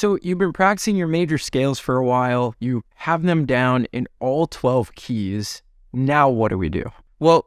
So you've been practicing your major scales for a while. You have them down in all 12 keys. Now what do we do? Well,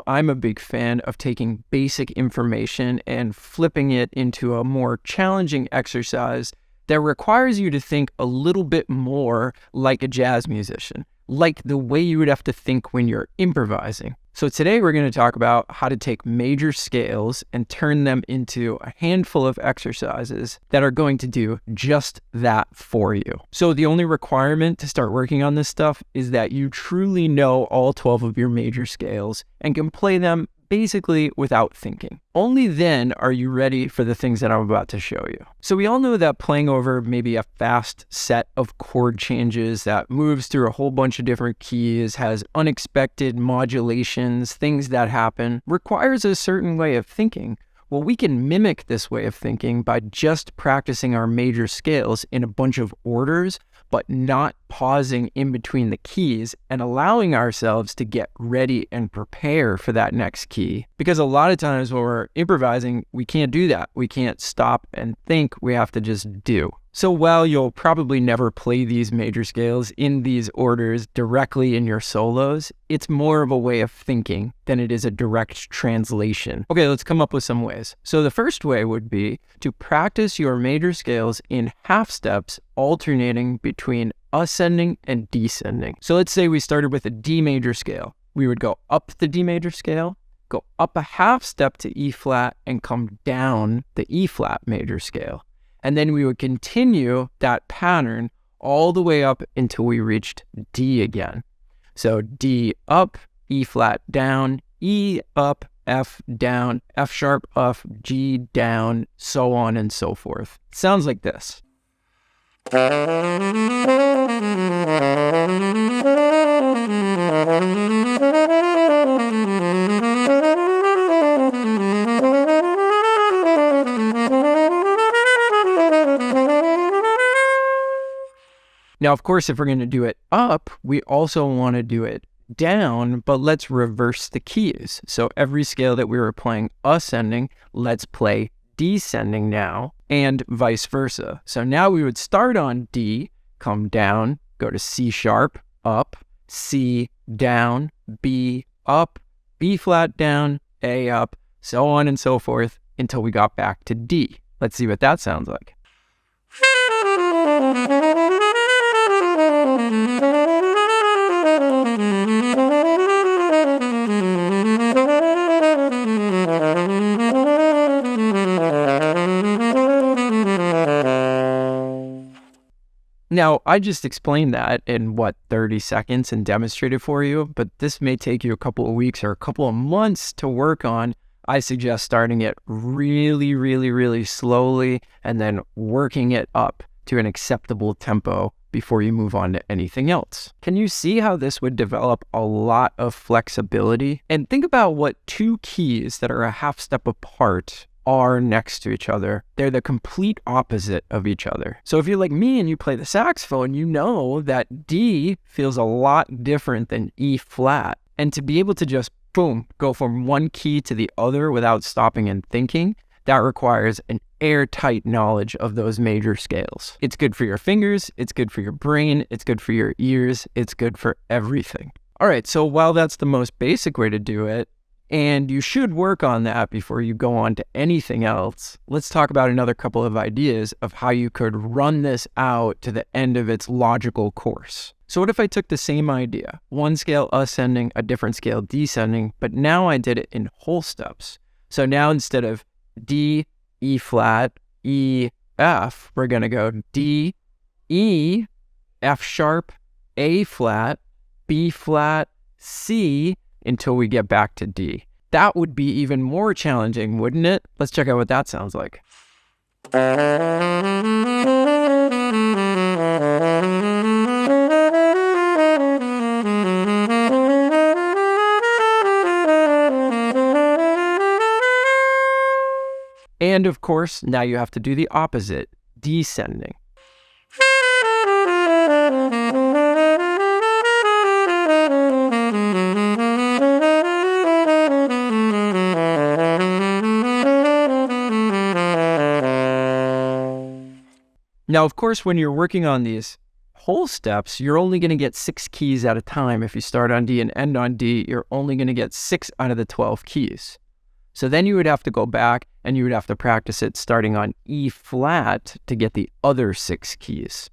I'm a big fan of taking basic information and flipping it into a more challenging exercise that requires you to think a little bit more like a jazz musician, like the way you would have to think when you're improvising. So today we're going to talk about how to take major scales and turn them into a handful of exercises that are going to do just that for you. So the only requirement to start working on this stuff is that you truly know all 12 of your major scales and can play them basically without thinking. Only then are you ready for the things that I'm about to show you. So we all know that playing over maybe a fast set of chord changes that moves through a whole bunch of different keys, has unexpected modulations, things that happen, requires a certain way of thinking. Well, we can mimic this way of thinking by just practicing our major scales in a bunch of orders, but not pausing in between the keys and allowing ourselves to get ready and prepare for that next key. Because a lot of times when we're improvising, we can't do that. We can't stop and think. We have to just do. So while you'll probably never play these major scales in these orders directly in your solos, it's more of a way of thinking than it is a direct translation. Okay, let's come up with some ways. So the first way would be to practice your major scales in half steps, alternating between ascending and descending. So let's say we started with a D major scale. We would go up the D major scale, go up a half step to E flat, and come down the E flat major scale. And then we would continue that pattern all the way up until we reached D again. So D up, E flat down, E up, F down, F sharp up, G down, so on and so forth. Sounds like this. Now, of course, if we're going to do it up, we also want to do it down, but let's reverse the keys. So every scale that we were playing ascending, let's play descending now, and vice versa. So now we would start on D, come down, go to C sharp, up, C down, B up, B flat down, A up, so on and so forth until we got back to D. Let's see what that sounds like. Now, I just explained that in 30 seconds and demonstrated for you, but this may take you a couple of weeks or a couple of months to work on. I suggest starting it really, really, really slowly and then working it up to an acceptable tempo before you move on to anything else. Can you see how this would develop a lot of flexibility? And think about what two keys that are a half step apart are next to each other. They're the complete opposite of each other. So if you're like me and you play the saxophone, you know that D feels a lot different than E flat. And to be able to just, boom, go from one key to the other without stopping and thinking, that requires an airtight knowledge of those major scales. It's good for your fingers, it's good for your brain, it's good for your ears, it's good for everything. All right, so while that's the most basic way to do it, and you should work on that before you go on to anything else, let's talk about another couple of ideas of how you could run this out to the end of its logical course. So what if I took the same idea, one scale ascending, a different scale descending, but now I did it in whole steps. So now instead of D, E flat, E, F, we're going to go D, E, F sharp, A flat, B flat, C, until we get back to D. That would be even more challenging, wouldn't it? Let's check out what that sounds like. And of course, now you have to do the opposite, descending. Now, of course, when you're working on these whole steps, you're only going to get 6 keys at a time. If you start on D and end on D, you're only going to get 6 out of the 12 keys. So then you would have to go back and you would have to practice it starting on E flat to get the other 6 keys.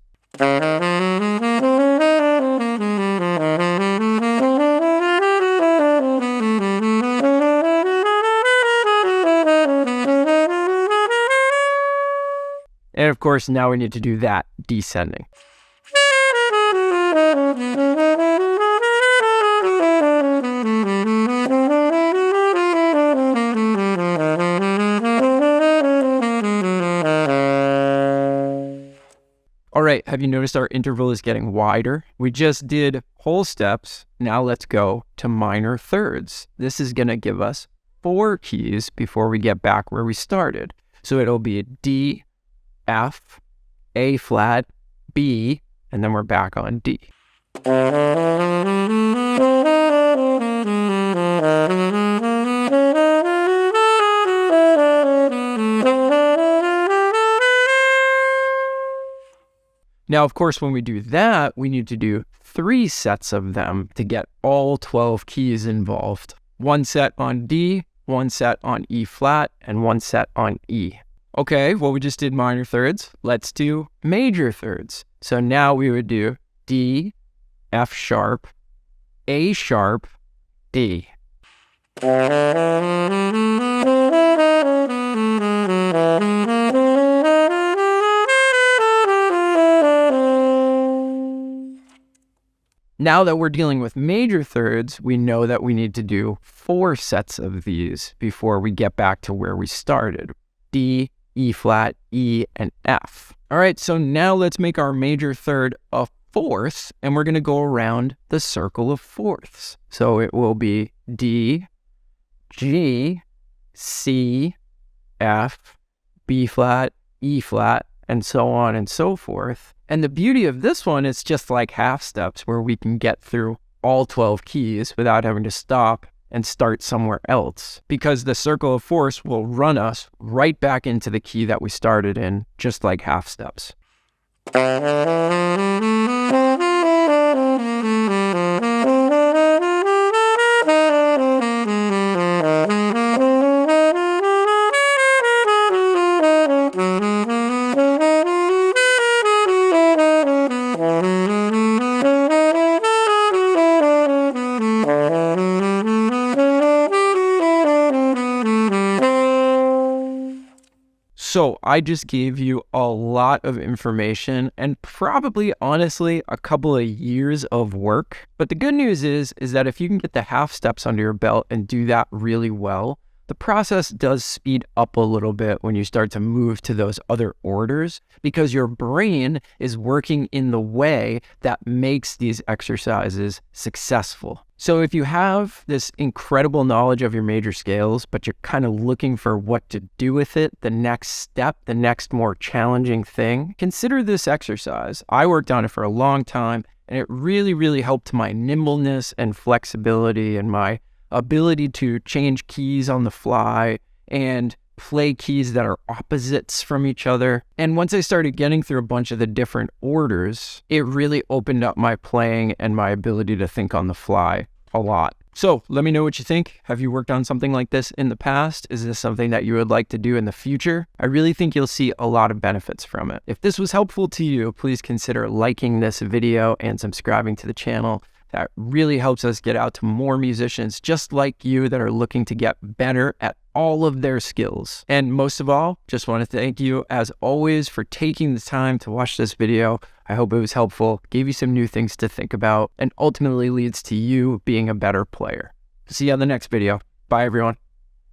And of course, now we need to do that descending. All right, have you noticed our interval is getting wider? We just did whole steps. Now let's go to minor thirds. This is going to give us 4 keys before we get back where we started. So it'll be D, F, A flat, B, and then we're back on D. Now, of course, when we do that, we need to do 3 sets of them to get all 12 keys involved. 1 set on D, 1 set on E flat, and 1 set on E. Okay, well, we just did minor thirds. Let's do major thirds. So now we would do D, F sharp, A sharp, D. Now that we're dealing with major thirds, we know that we need to do 4 sets of these before we get back to where we started. D, E flat, E, and F. All right, so now let's make our major third a fourth, and we're going to go around the circle of fourths. So it will be D, G, C, F, B flat, E flat, and so on and so forth. And the beauty of this one is just like half steps where we can get through all 12 keys without having to stop and start somewhere else, because the circle of fourths will run us right back into the key that we started in, just like half steps. So I just gave you a lot of information and probably, honestly, a couple of years of work. But the good news is that if you can get the half steps under your belt and do that really well, the process does speed up a little bit when you start to move to those other orders, because your brain is working in the way that makes these exercises successful. So if you have this incredible knowledge of your major scales, but you're kind of looking for what to do with it, the next step, the next more challenging thing, consider this exercise. I worked on it for a long time, and it really, really helped my nimbleness and flexibility and my ability to change keys on the fly and play keys that are opposites from each other. And once I started getting through a bunch of the different orders, it really opened up my playing and my ability to think on the fly a lot. So let me know what you think. Have you worked on something like this in the past? Is this something that you would like to do in the future? I really think you'll see a lot of benefits from it. If this was helpful to you, please consider liking this video and subscribing to the channel. That really helps us get out to more musicians just like you that are looking to get better at all of their skills. And most of all, just want to thank you as always for taking the time to watch this video. I hope it was helpful, gave you some new things to think about, and ultimately leads to you being a better player. See you on the next video. Bye, everyone.